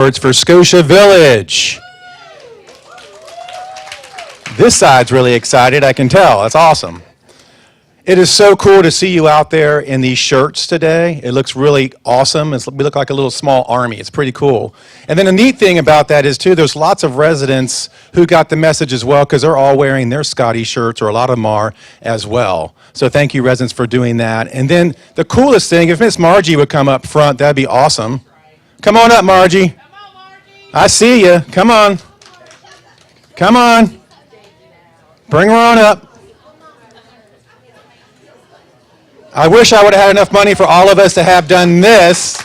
Words for Scotia Village. This side's really excited, I can tell. That's awesome. It is so cool to see you out there in these shirts today. It looks really awesome. We look like a little small army. It's pretty cool. And then the neat thing about that is, too, there's lots of residents who got the message as well because they're all wearing their Scotty shirts, or a lot of them are as well. So thank you, residents, for doing that. And then the coolest thing, if Miss Margie would come up front, that'd be awesome. Come on up, Margie. I see you. Come on. Come on. Bring her on up. I wish I would have had enough money for all of us to have done this.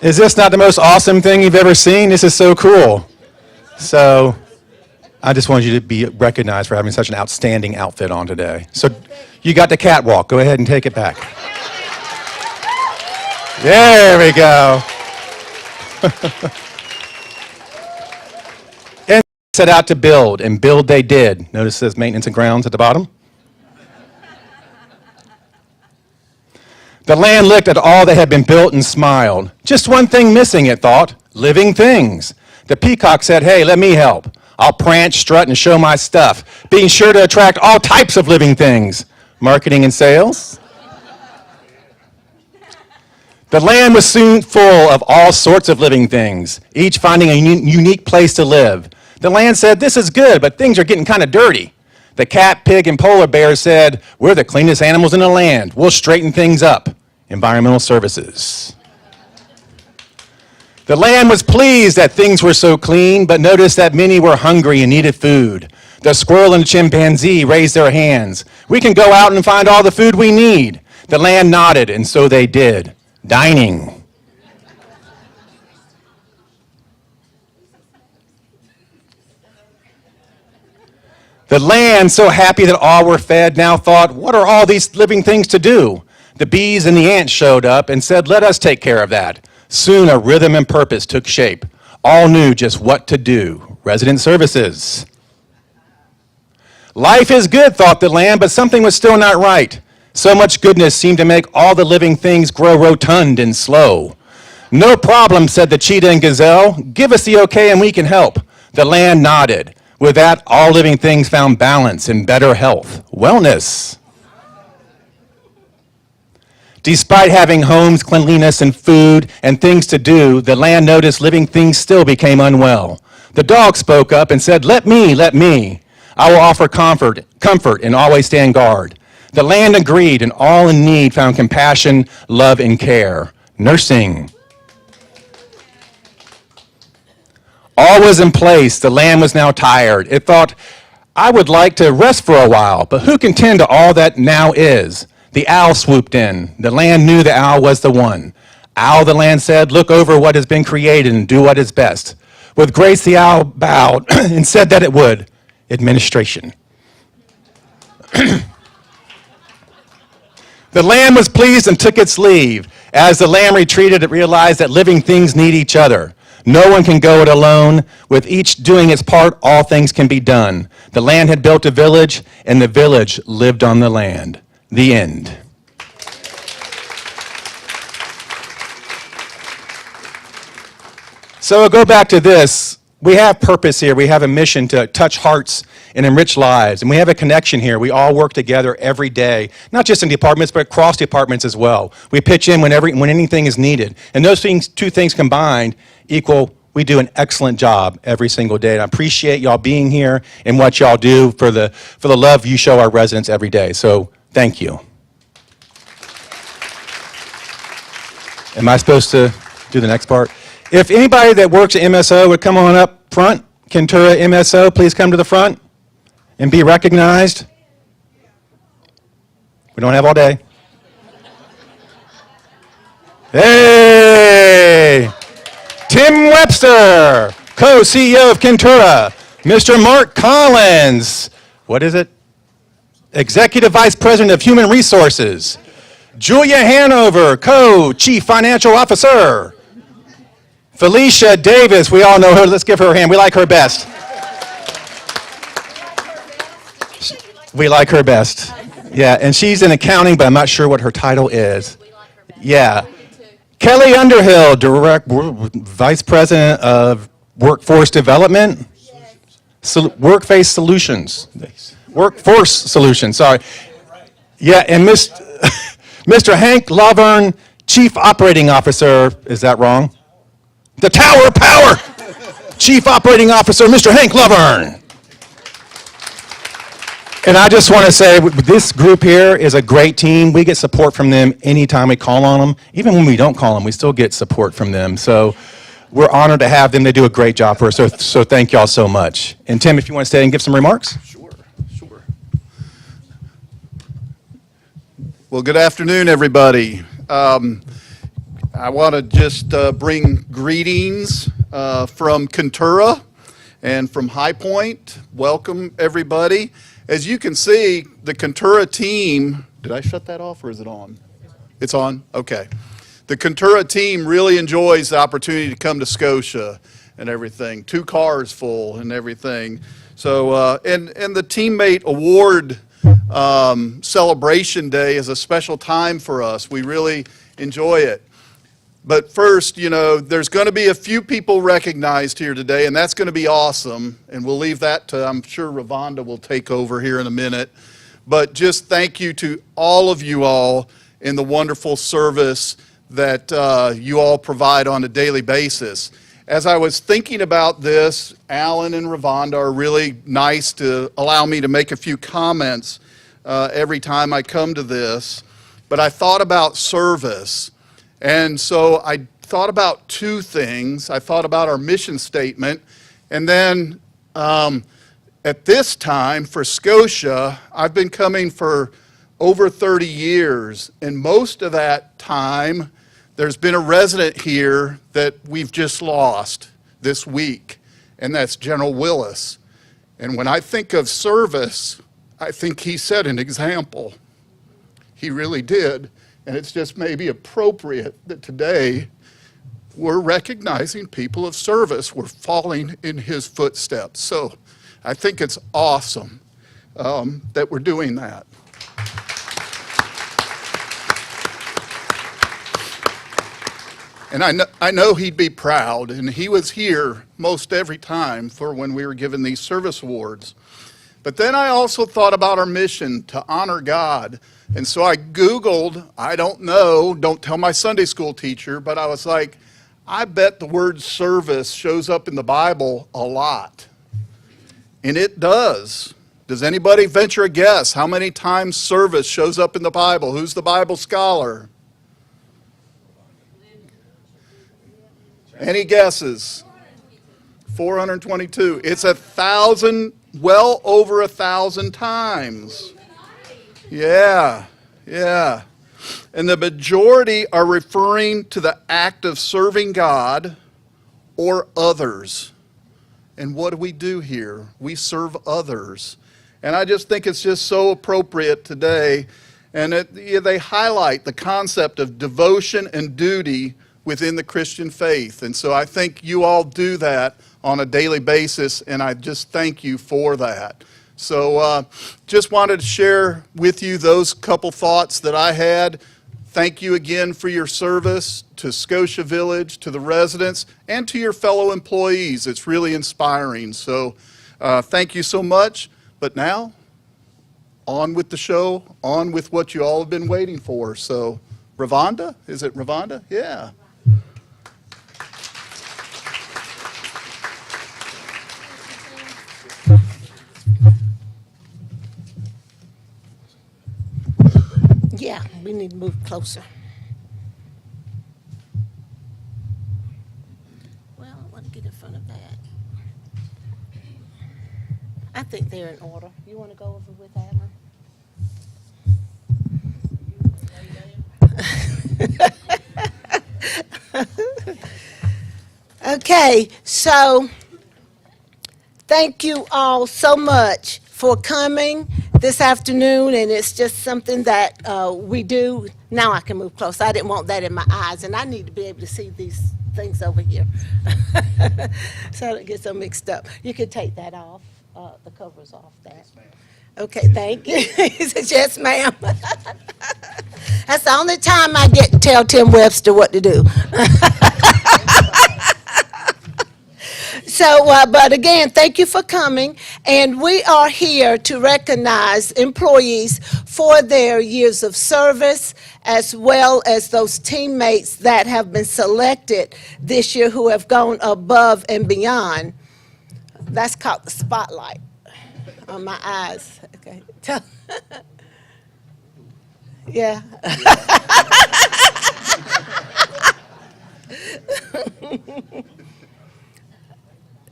Is this not the most awesome thing you've ever seen? This is so cool. So I just wanted you to be recognized for having such an outstanding outfit on today. So you got the catwalk. Go ahead and take it back. There we go. And set out to build, and build they did. Notice it says maintenance and grounds at the bottom. The land looked at all that had been built and smiled. Just one thing missing, it thought, living things. The peacock said, hey, let me help. I'll prance, strut, and show my stuff, being sure to attract all types of living things. Marketing and sales. The land was soon full of all sorts of living things, each finding a unique place to live. The land said, this is good, but things are getting kind of dirty. The cat, pig, and polar bear said, we're the cleanest animals in the land. We'll straighten things up. Environmental services. The land was pleased that things were so clean, but noticed that many were hungry and needed food. The squirrel and the chimpanzee raised their hands. We can go out and find all the food we need. The land nodded, and so they did. Dining. The land, so happy that all were fed, now thought, what are all these living things to do? The bees and the ants showed up and said, let us take care of that. Soon a rhythm and purpose took shape. All knew just what to do. Resident services. Life is good, thought the land, but something was still not right. So much goodness seemed to make all the living things grow rotund and slow. No problem, said the cheetah and gazelle. Give us the okay and we can help. The land nodded. With that, all living things found balance and better health. Wellness. Despite having homes, cleanliness, and food, and things to do, the land noticed living things still became unwell. The dog spoke up and said, let me. I will offer comfort, and always stand guard. The land agreed, and all in need found compassion, love, and care. Nursing. All was in place. The land was now tired. It thought, I would like to rest for a while, but who can tend to all that now is? The owl swooped in. The land knew the owl was the one. Owl, the land said, look over what has been created and do what is best. With grace, the owl bowed and said that it would. Administration. The lamb was pleased and took its leave. As the lamb retreated, it realized that living things need each other. No one can go it alone. With each doing its part, all things can be done. The land had built a village, and the village lived on the land. The end. So I'll go back to this. We have purpose here. We have a mission to touch hearts and enrich lives. And we have a connection here. We all work together every day, not just in departments, but across departments as well. We pitch in when anything is needed. And those two things combined equal, we do an excellent job every single day. And I appreciate y'all being here and what y'all do for the love you show our residents every day. So thank you. Am I supposed to do the next part? If anybody that works at MSO would come on up front, Kentura MSO, please come to the front and be recognized. We don't have all day. Hey! Tim Webster, co-CEO of Kentura. Mr. Mark Collins, what is it? Executive Vice President of Human Resources. Julia Hanover, co-Chief Financial Officer. Felicia Davis, we all know her. Let's give her a hand. We like her best. We like her best. Yeah, and she's in accounting, but I'm not sure what her title is. Yeah. Kelly Underhill, Vice President of Workforce Development. Workforce Solutions. Workforce Solutions, sorry. Yeah, and Mr. Hank Laverne, Chief Operating Officer, is that wrong? The Tower of Power, Chief Operating Officer, Mr. Hank Laverne. And I just want to say, this group here is a great team. We get support from them anytime we call on them. Even when we don't call them, we still get support from them. So we're honored to have them. They do a great job for us. So thank y'all so much. And Tim, if you want to stay and give some remarks. Sure. Well, good afternoon, everybody. I want to just bring greetings from Contura and from High Point. Welcome, everybody. As you can see, the Contura team, did I shut that off or is it on? It's on? Okay. The Contura team really enjoys the opportunity to come to Scotia and everything. 2 cars full and everything. So, and the teammate award celebration day is a special time for us. We really enjoy it. But first, you know, there's going to be a few people recognized here today, and that's going to be awesome. And we'll leave that to, I'm sure Ravonda will take over here in a minute. But just thank you to all of you all in the wonderful service that you all provide on a daily basis. As I was thinking about this, Alan and Ravonda are really nice to allow me to make a few comments every time I come to this. But I thought about service. And so I thought about 2 things. I thought about our mission statement, and then at this time for Scotia, I've been coming for over 30 years, and most of that time there's been a resident here that we've just lost this week, and that's General Willis. And when I think of service, I think he set an example. He really did. And it's just maybe appropriate that today we're recognizing people of service. We're following in his footsteps. So I think it's awesome that we're doing that. And I know he'd be proud, and he was here most every time for when we were given these service awards. But then I also thought about our mission to honor God. And so I Googled, I don't know, don't tell my Sunday school teacher, but I was like, I bet the word service shows up in the Bible a lot. And it does. Does anybody venture a guess how many times service shows up in the Bible? Who's the Bible scholar? Any guesses? 422. It's 1,000, well over 1,000 times. Yeah. And the majority are referring to the act of serving God or others. And what do we do here? We serve others. And I just think it's just so appropriate today. And they highlight the concept of devotion and duty within the Christian faith. And so I think you all do that on a daily basis, and I just thank you for that. So just wanted to share with you those couple thoughts that I had. Thank you again for your service to Scotia Village, to the residents, and to your fellow employees. It's really inspiring. So thank you so much. But now, on with the show, on with what you all have been waiting for. So Ravonda, is it Ravonda? Yeah. Yeah, we need to move closer. Well, I want to get in front of that. I think they're in order. You want to go over with Alan? Okay, so thank you all so much for coming this afternoon, and it's just something that we do. Now I can move close. I didn't want that in my eyes, and I need to be able to see these things over here so I don't get so mixed up. You could take that off, the covers off that. Okay, thank you. He said, yes, ma'am. That's the only time I get to tell Tim Webster what to do. So, but again, thank you for coming. And we are here to recognize employees for their years of service, as well as those teammates that have been selected this year who have gone above and beyond. That's called the spotlight on my eyes. Okay. Yeah.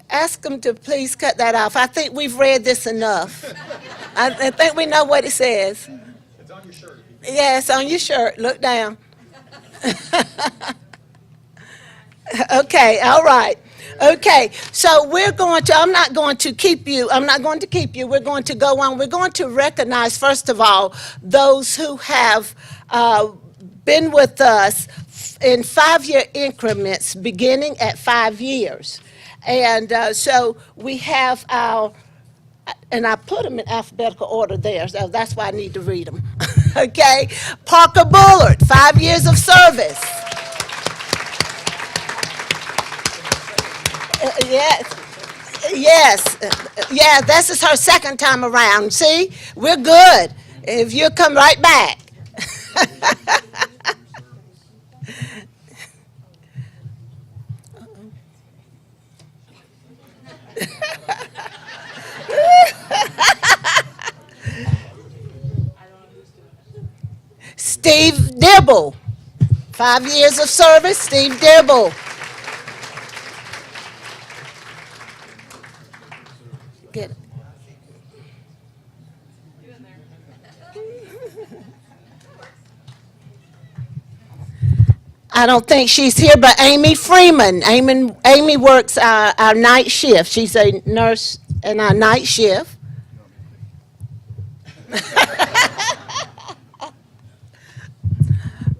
Ask them to please cut that off. I think we've read this enough. I think we know what it says. It's on your shirt. Yeah, it's on your shirt. Look down. Okay, all right. Okay, so I'm not going to keep you. We're going to go on. We're going to recognize, first of all, those who have been with us in 5-year increments, beginning at 5 years. And so we have and I put them in alphabetical order there, so that's why I need to read them. Okay? Parker Bullard, 5 years of service. Yes. Yeah, this is her second time around. See? We're good. If you come right back. Steve Dibble, 5 years of service, Steve Dibble. Get it. I don't think she's here, but Amy Freeman. Amy works our night shift. She's a nurse in our night shift.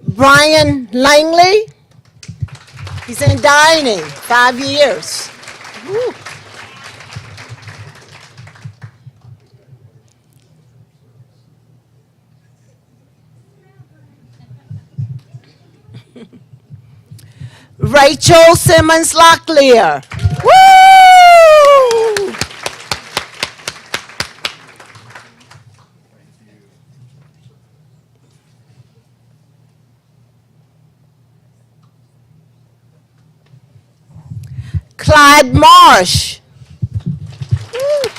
Brian Langley, he's in dining, 5 years. Woo. Rachel Simmons Locklear. Woo! Clyde Marsh. Woo.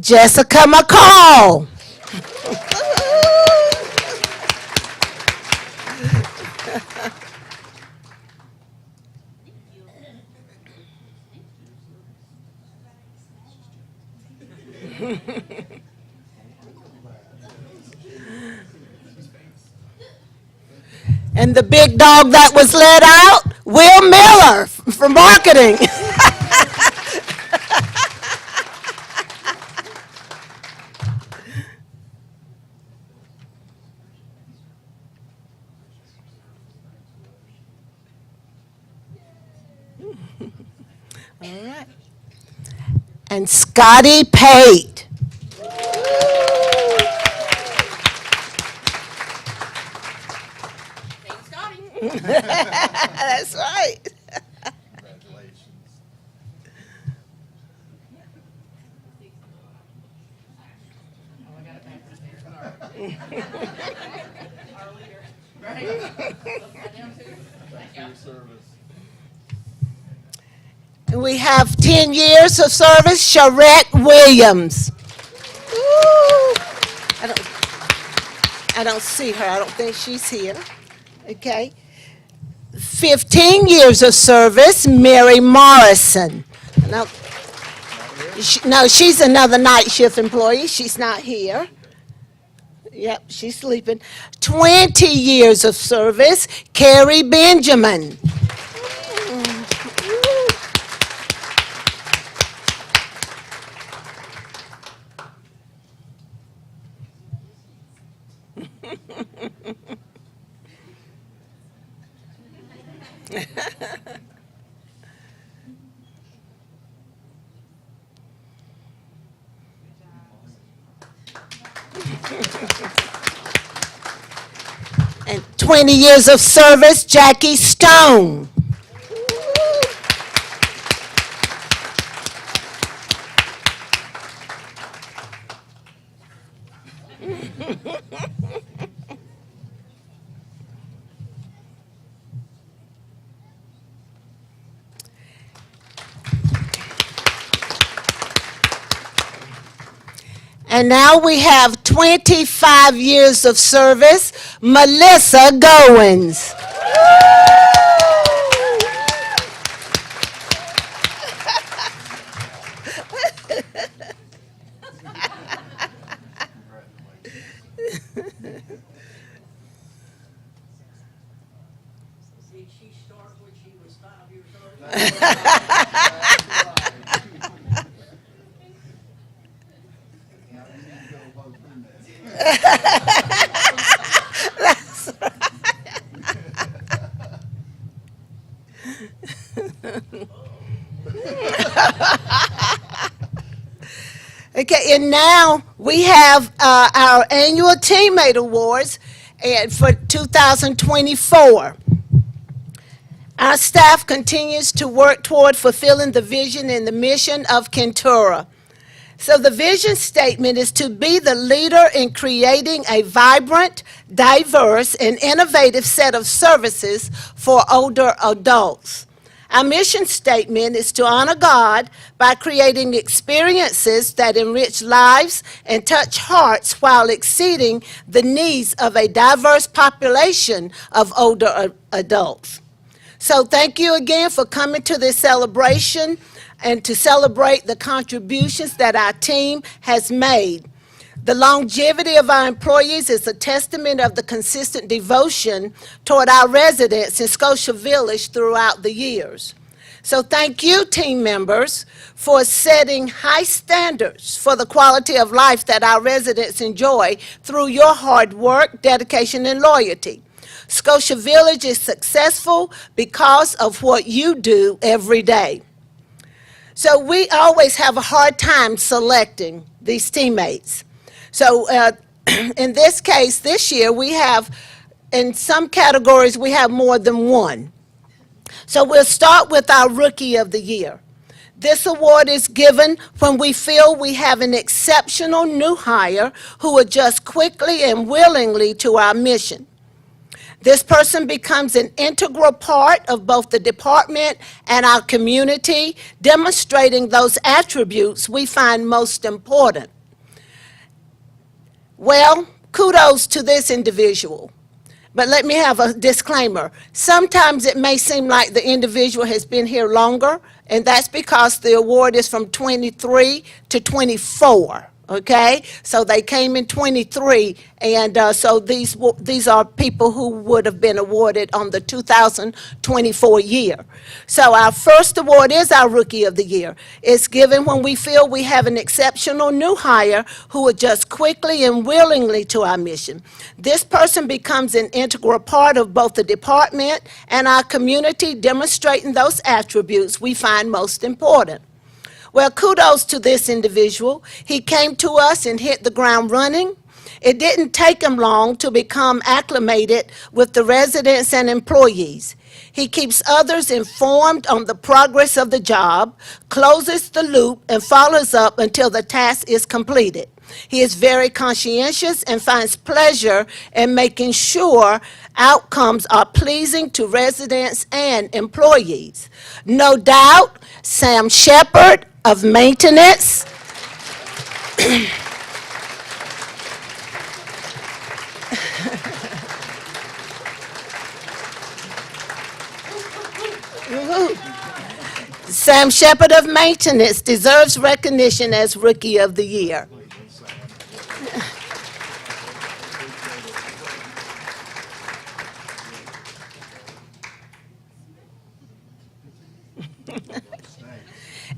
Jessica McCall. And the big dog that was let out, Will Miller from marketing. All right. And Scotty Pate. That's right. And we have 10 years of service, Charette Williams. Ooh. I don't see her. I don't think she's here. Okay. 15 years of service, Mary Morrison. No, she's another night shift employee. She's not here. Yep, she's sleeping. 20 years of service, Carrie Benjamin. And 20 years of service, Jackie Stone. And now we have 25 years of service, Melissa Goins. Did she start when she was 5 years old? Okay, and now we have our annual teammate awards and for 2024. Our staff continues to work toward fulfilling the vision and the mission of Kentura. So the vision statement is to be the leader in creating a vibrant, diverse, and innovative set of services for older adults. Our mission statement is to honor God by creating experiences that enrich lives and touch hearts while exceeding the needs of a diverse population of older adults. So thank you again for coming to this celebration and to celebrate the contributions that our team has made. The longevity of our employees is a testament of the consistent devotion toward our residents in Scotia Village throughout the years. So thank you, team members, for setting high standards for the quality of life that our residents enjoy through your hard work, dedication, and loyalty. Scotia Village is successful because of what you do every day. So we always have a hard time selecting these teammates. So in this case, this year, we have, in some categories, we have more than one. So we'll start with our Rookie of the Year. This award is given when we feel we have an exceptional new hire who adjusts quickly and willingly to our mission. This person becomes an integral part of both the department and our community, demonstrating those attributes we find most important. Well, kudos to this individual. But let me have a disclaimer. Sometimes it may seem like the individual has been here longer, and that's because the award is from 23 to 24. Okay, so they came in 23, and so these are people who would have been awarded on the 2024 year. So our first award is our Rookie of the Year. It's given when we feel we have an exceptional new hire who adjusts quickly and willingly to our mission. This person becomes an integral part of both the department and our community, demonstrating those attributes we find most important. Well, kudos to this individual. He came to us and hit the ground running. It didn't take him long to become acclimated with the residents and employees. He keeps others informed on the progress of the job, closes the loop, and follows up until the task is completed. He is very conscientious and finds pleasure in making sure outcomes are pleasing to residents and employees. No doubt, Sam Shepard of Maintenance Sam Shepard of Maintenance deserves recognition as Rookie of the Year.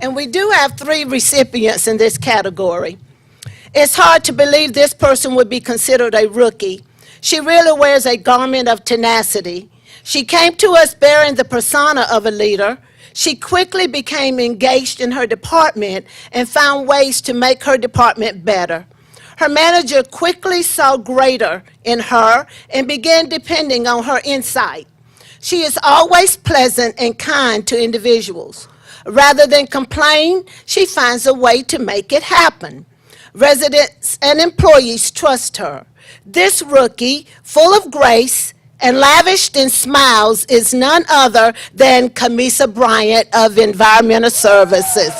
And we do have 3 recipients in this category. It's hard to believe this person would be considered a rookie, She really wears a garment of tenacity. She came to us bearing the persona of a leader. She quickly became engaged in her department and found ways to make her department better. Her manager quickly saw greater in her and began depending on her insight. She is always pleasant and kind to individuals. Rather than complain, she finds a way to make it happen. Residents and employees trust her. This rookie, full of grace and lavished in smiles, is none other than Kamisa Bryant of Environmental Services.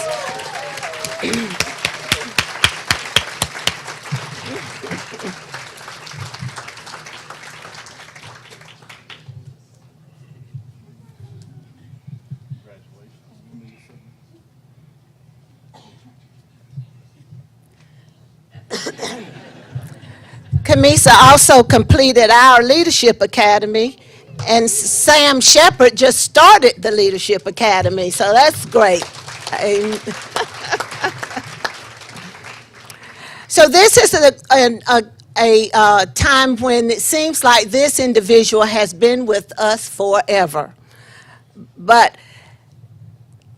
Kamisa also completed our Leadership Academy, and Sam Shepard just started the Leadership Academy, so that's great. So this is a time when it seems like this individual has been with us forever, but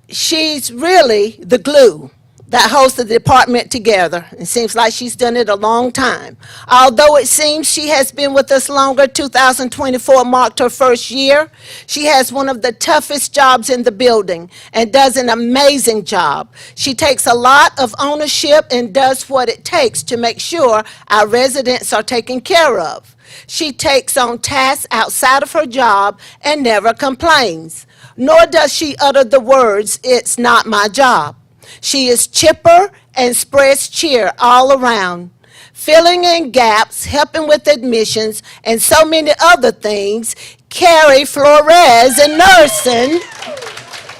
she's really the glue that holds the department together. It seems like she's done it a long time. Although it seems she has been with us longer, 2024 marked her first year. She has one of the toughest jobs in the building and does an amazing job. She takes a lot of ownership and does what it takes to make sure our residents are taken care of. She takes on tasks outside of her job and never complains, nor does she utter the words, "It's not my job." She is chipper and spreads cheer all around, filling in gaps, helping with admissions, and so many other things. Carrie Flores in nursing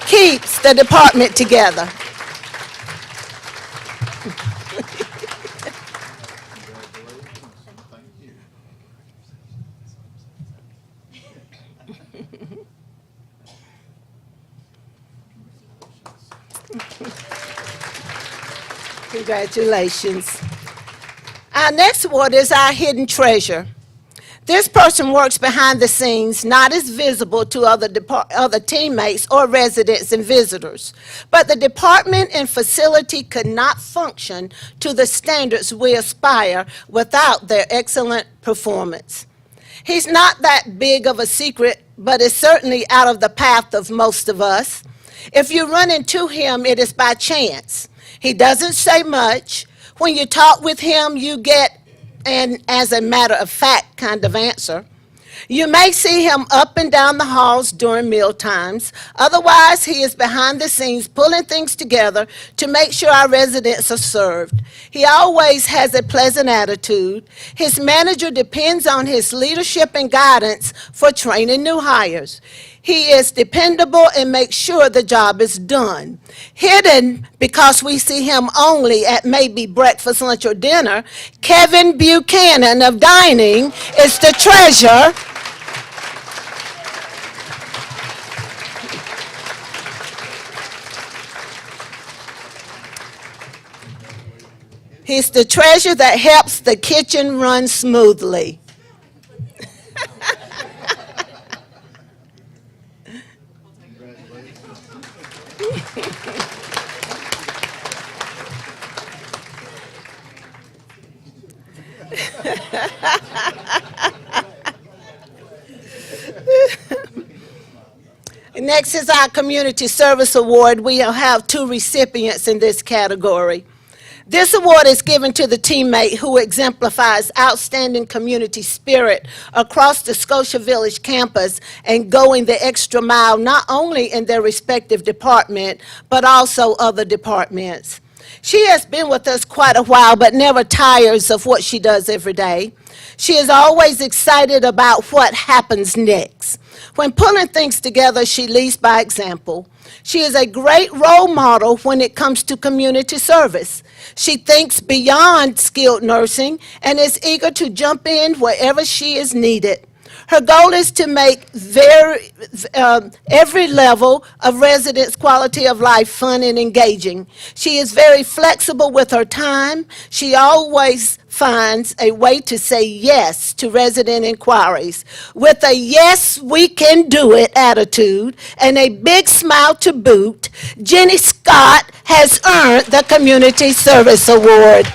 keeps the department together. Congratulations. Our next award is our hidden treasure. This person works behind the scenes, not as visible to other teammates or residents and visitors. But the department and facility could not function to the standards we aspire without their excellent performance. He's not that big of a secret, but is certainly out of the path of most of us. If you run into him, it is by chance. He doesn't say much. When you talk with him, you get an as a matter of fact kind of answer. You may see him up and down the halls during meal times. Otherwise, he is behind the scenes pulling things together to make sure our residents are served. He always has a pleasant attitude. His manager depends on his leadership and guidance for training new hires. He is dependable and makes sure the job is done. Hidden, because we see him only at maybe breakfast, lunch, or dinner, Kevin Buchanan of Dining is the treasure. He's the treasure that helps the kitchen run smoothly. Next is our Community Service Award. We have two recipients in this category. This award is given to the teammate who exemplifies outstanding community spirit across the Scotia Village campus and going the extra mile not only in their respective department, but also other departments. She has been with us quite a while, but never tires of what she does every day. She is always excited about what happens next. When pulling things together, she leads by example. She is a great role model when it comes to community service. She thinks beyond skilled nursing and is eager to jump in wherever she is needed. Her goal is to make every level of residents' quality of life fun and engaging. She is very flexible with her time. She always finds a way to say yes to resident inquiries with a yes, we can do it attitude and a big smile to boot. Jenny Scott has earned the Community Service Award.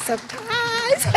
Surprise!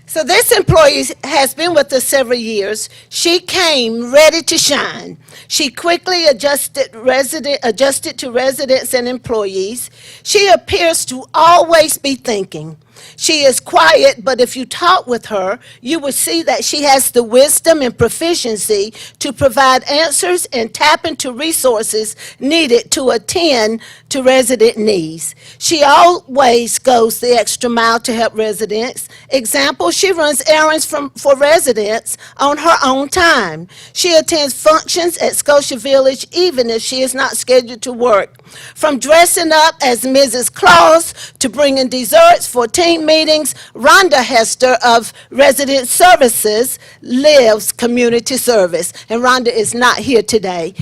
So this employee has been with us several years. She came ready to shine. She quickly adjusted to residents and employees. She appears to always be thinking. She is quiet, but if you talk with her, you will see that she has the wisdom and proficiency to provide answers and tap into resources needed to attend to resident needs. She always goes the extra mile to help residents. Example, she runs errands for residents on her own time. She attends functions at Scotia Village even if she is not scheduled to work. From dressing up as Mrs. Claus to bringing desserts for team meetings, Rhonda Hester of Resident Services lives community service. And Rhonda is not here today.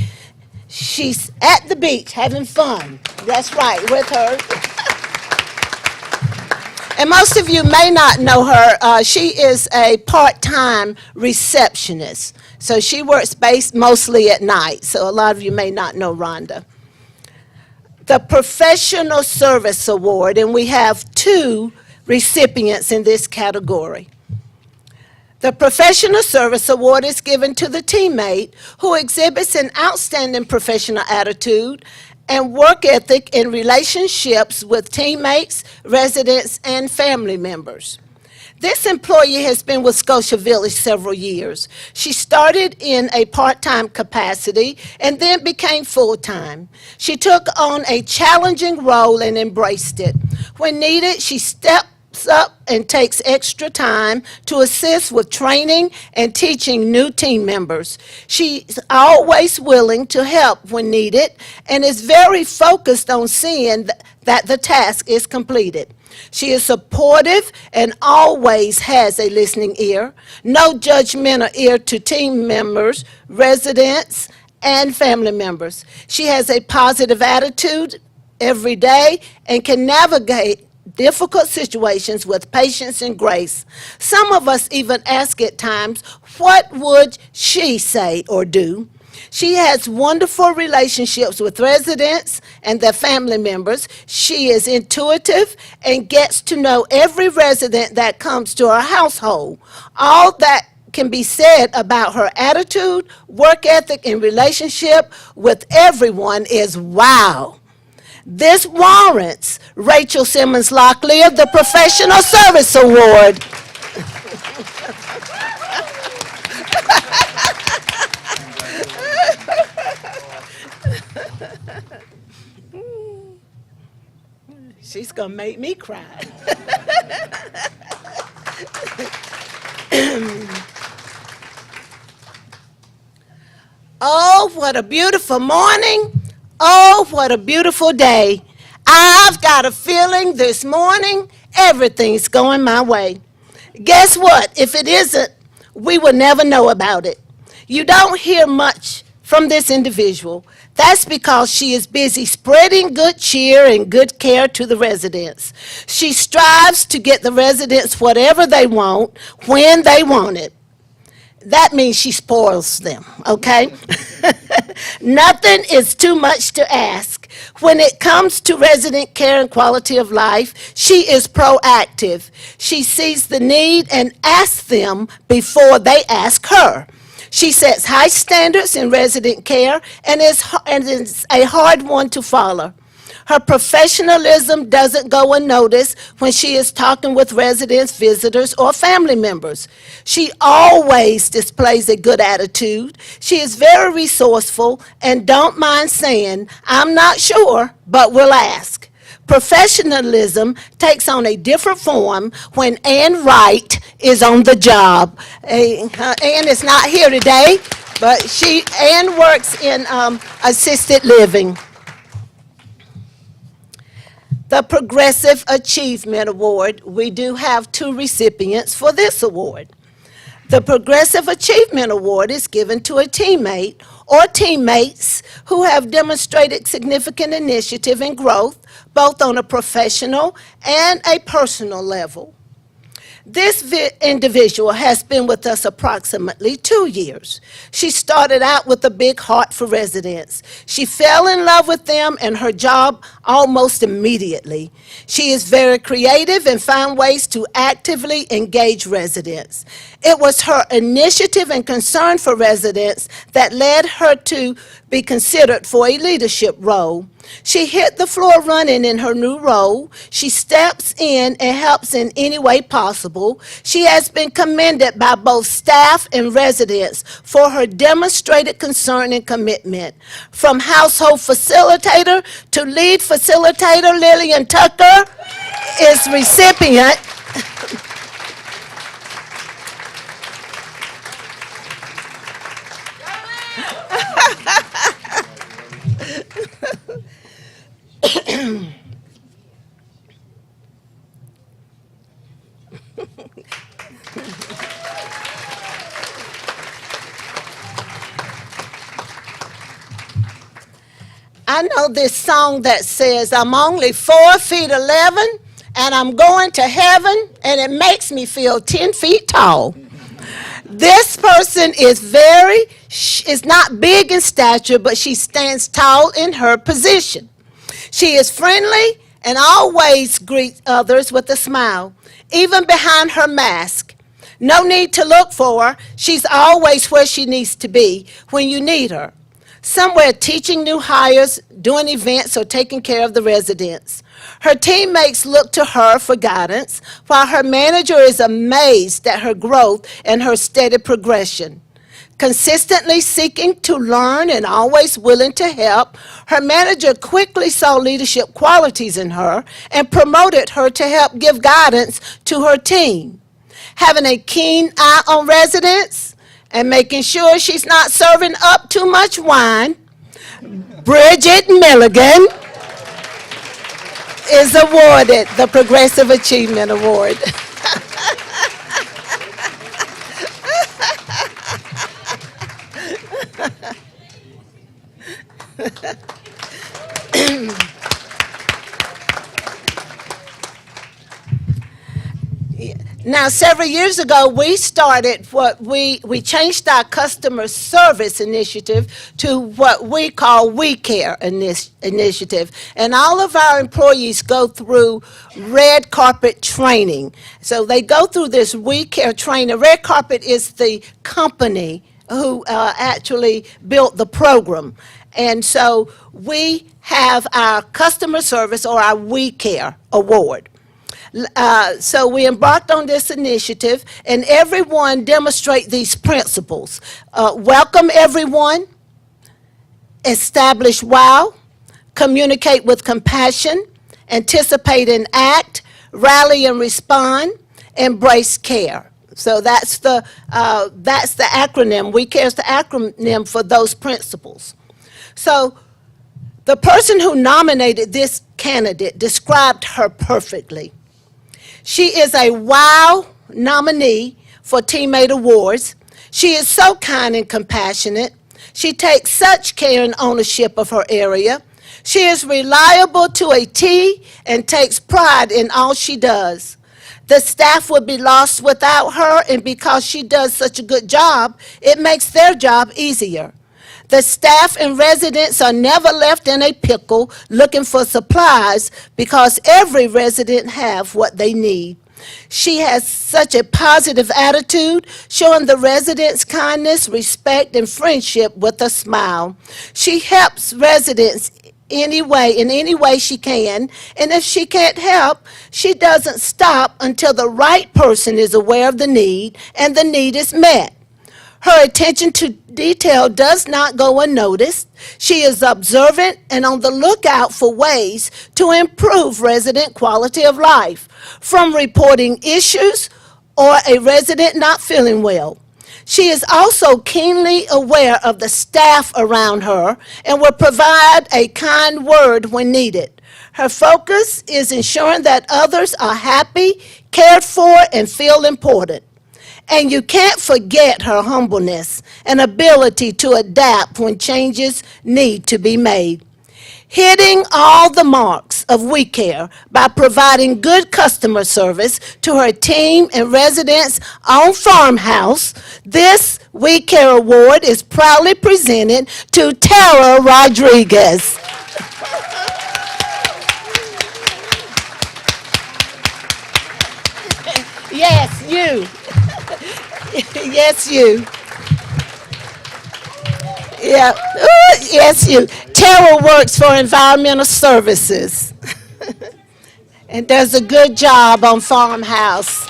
She's at the beach having fun. That's right, with her. And most of you may not know her. She is a part-time receptionist. So she works based mostly at night. So a lot of you may not know Rhonda. The Professional Service Award, and we have 2 recipients in this category. The Professional Service Award is given to the teammate who exhibits an outstanding professional attitude and work ethic in relationships with teammates, residents, and family members. This employee has been with Scotia Village several years. She started in a part-time capacity and then became full-time. She took on a challenging role and embraced it. When needed, she steps up and takes extra time to assist with training and teaching new team members. She's always willing to help when needed and is very focused on seeing that the task is completed. She is supportive and always has a listening ear, no judgmental ear to team members, residents, and family members. She has a positive attitude every day and can navigate difficult situations with patience and grace. Some of us even ask at times, what would she say or do? She has wonderful relationships with residents and their family members. She is intuitive and gets to know every resident that comes to her household. All that can be said about her attitude, work ethic, and relationship with everyone is wow. This warrants Rachel Simmons Locklear the Professional Service Award. She's gonna make me cry. Oh, what a beautiful morning. Oh, what a beautiful day. I've got a feeling this morning everything's going my way. Guess what? If it isn't, we will never know about it. You don't hear much from this individual. That's because she is busy spreading good cheer and good care to the residents. She strives to get the residents whatever they want, when they want it. That means she spoils them, okay? Nothing is too much to ask. When it comes to resident care and quality of life, she is proactive. She sees the need and asks them before they ask her. She sets high standards in resident care and is a hard one to follow. Her professionalism doesn't go unnoticed when she is talking with residents, visitors, or family members. She always displays a good attitude. She is very resourceful and don't mind saying, "I'm not sure, but we'll ask." Professionalism takes on a different form when Ann Wright is on the job. Ann is not here today, but Ann works in assisted living. The Progressive Achievement Award, we do have 2 recipients for this award. The Progressive Achievement Award is given to a teammate or teammates who have demonstrated significant initiative and growth, both on a professional and a personal level. This individual has been with us approximately 2 years. She started out with a big heart for residents. She fell in love with them and her job almost immediately. She is very creative and found ways to actively engage residents. It was her initiative and concern for residents that led her to be considered for a leadership role. She hit the floor running in her new role. She steps in and helps in any way possible. She has been commended by both staff and residents for her demonstrated concern and commitment. From household facilitator to lead facilitator, Lillian Tucker is recipient I know this song that says, "I'm only 4 feet 11 and I'm going to heaven and it makes me feel 10 feet tall." This person is not big in stature, but she stands tall in her position. She is friendly and always greets others with a smile, even behind her mask. No need to look for her. She's always where she needs to be when you need her. Somewhere teaching new hires, doing events, or taking care of the residents. Her teammates look to her for guidance, while her manager is amazed at her growth and her steady progression. Consistently seeking to learn and always willing to help, her manager quickly saw leadership qualities in her and promoted her to help give guidance to her team. Having a keen eye on residents and making sure she's not serving up too much wine, Bridget Milligan is awarded the Progressive Achievement Award. Now, several years ago, we started we changed our customer service initiative to what we call We Care initiative. And all of our employees go through red carpet training. So they go through this We Care training. Red Carpet is the company who actually built the program. And so we have our customer service or our We Care award. So we embarked on this initiative, and everyone demonstrate these principles. Welcome everyone, establish wow, communicate with compassion, anticipate and act, rally and respond, embrace care. So that's the acronym. We Care is the acronym for those principles. So the person who nominated this candidate described her perfectly. She is a WOW nominee for Teammate Awards. She is so kind and compassionate. She takes such care and ownership of her area. She is reliable to a T and takes pride in all she does. The staff would be lost without her, and because she does such a good job, it makes their job easier. The staff and residents are never left in a pickle looking for supplies because every resident have what they need. She has such a positive attitude, showing the residents kindness, respect, and friendship with a smile. She helps residents in any way she can, and if she can't help, she doesn't stop until the right person is aware of the need and the need is met. Her attention to detail does not go unnoticed. She is observant and on the lookout for ways to improve resident quality of life, from reporting issues or a resident not feeling well. She is also keenly aware of the staff around her and will provide a kind word when needed. Her focus is ensuring that others are happy, cared for, and feel important. And you can't forget her humbleness and ability to adapt when changes need to be made. Hitting all the marks of We Care by providing good customer service to her team and residents on Farmhouse, this We Care Award is proudly presented to Tara Rodriguez. Yes, you. Yes, you. Yeah, ooh, yes, you. Tara works for Environmental Services and does a good job on Farmhouse.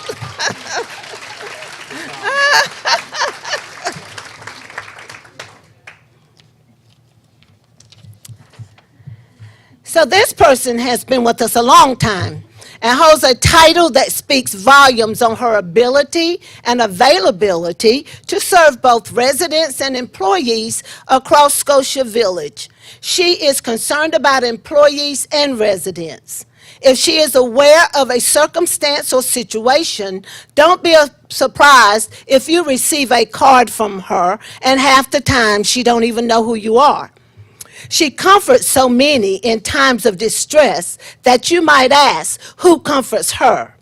So this person has been with us a long time and holds a title that speaks volumes on her ability and availability to serve both residents and employees across Scotia Village. She is concerned about employees and residents. If she is aware of a circumstance or situation, don't be surprised if you receive a card from her and half the time she don't even know who you are. She comforts so many in times of distress that you might ask, who comforts her?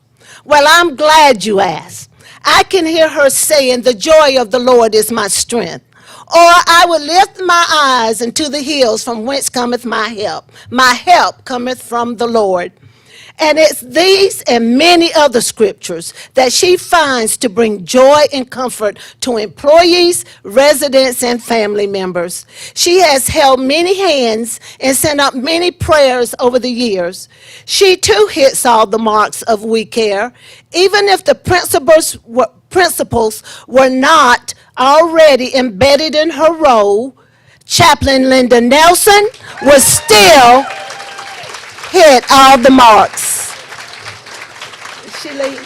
Well, I'm glad you asked. I can hear her saying, the joy of the Lord is my strength. Or I will lift my eyes into the hills from whence cometh my help. My help cometh from the Lord. And it's these and many other scriptures that she finds to bring joy and comfort to employees, residents, and family members. She has held many hands and sent up many prayers over the years. She too hits all the marks of We Care, even if the principles were not already embedded in her role. Chaplain Linda Nelson was still hit all the marks. She leave?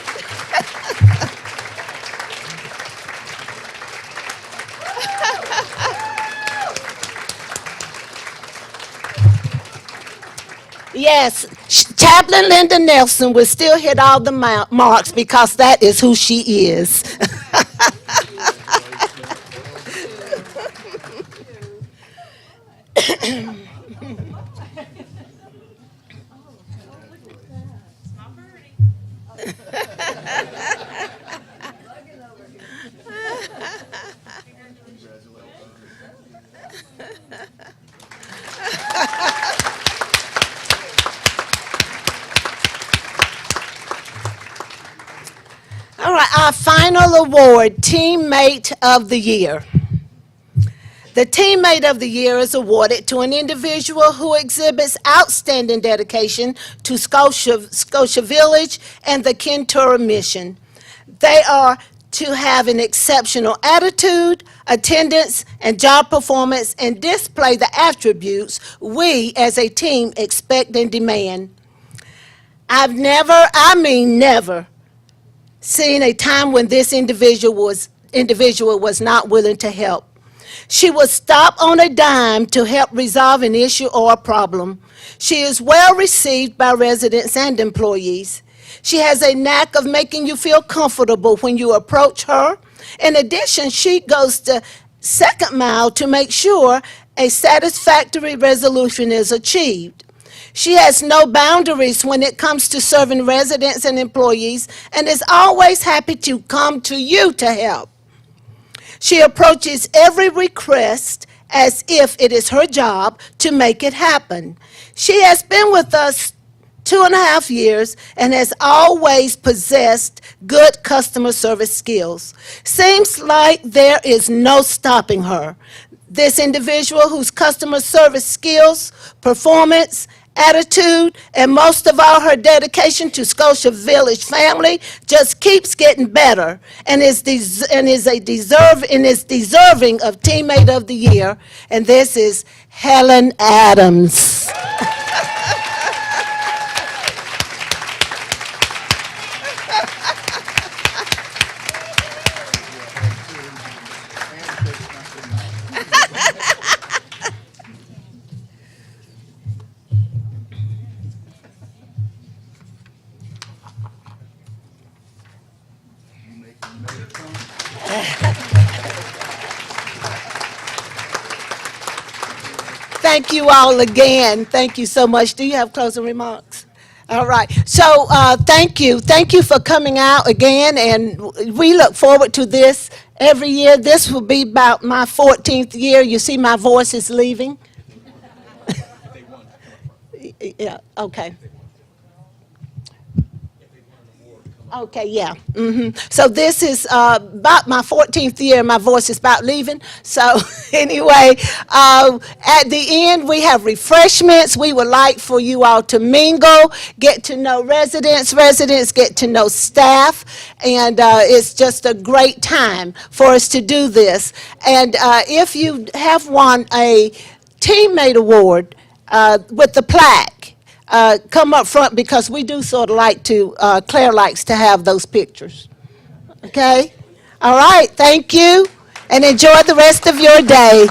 Yes, Chaplain Linda Nelson will still hit all the marks because that is who she is. All right, our final award, Teammate of the Year. The Teammate of the Year is awarded to an individual who exhibits outstanding dedication to Scotia Village and the Kentura mission. They are to have an exceptional attitude, attendance, and job performance, and display the attributes we as a team expect and demand. I've never seen a time when this individual was not willing to help. She would stop on a dime to help resolve an issue or a problem. She is well received by residents and employees. She has a knack of making you feel comfortable when you approach her. In addition, she goes the second mile to make sure a satisfactory resolution is achieved. She has no boundaries when it comes to serving residents and employees and is always happy to come to you to help. She approaches every request as if it is her job to make it happen. She has been with us 2.5 years and has always possessed good customer service skills. Seems like there is no stopping her. This individual whose customer service skills, performance, attitude, and most of all her dedication to Scotia Village family just keeps getting better and is deserving of Teammate of the Year. And this is Helen Adams. Thank you all again. Thank you so much. Do you have closing remarks? All right. So thank you. Thank you for coming out again, and we look forward to this every year. This will be about my 14th year. You see my voice is leaving. Yeah, okay. Okay, yeah. So this is about my 14th year. My voice is about leaving. So anyway, at the end, we have refreshments. We would like for you all to mingle, get to know residents get to know staff, and it's just a great time for us to do this. And if you have won a Teammate Award with the plaque, come up front, because we do sort of like to, Claire likes to have those pictures. Okay? All right, thank you, and enjoy the rest of your day.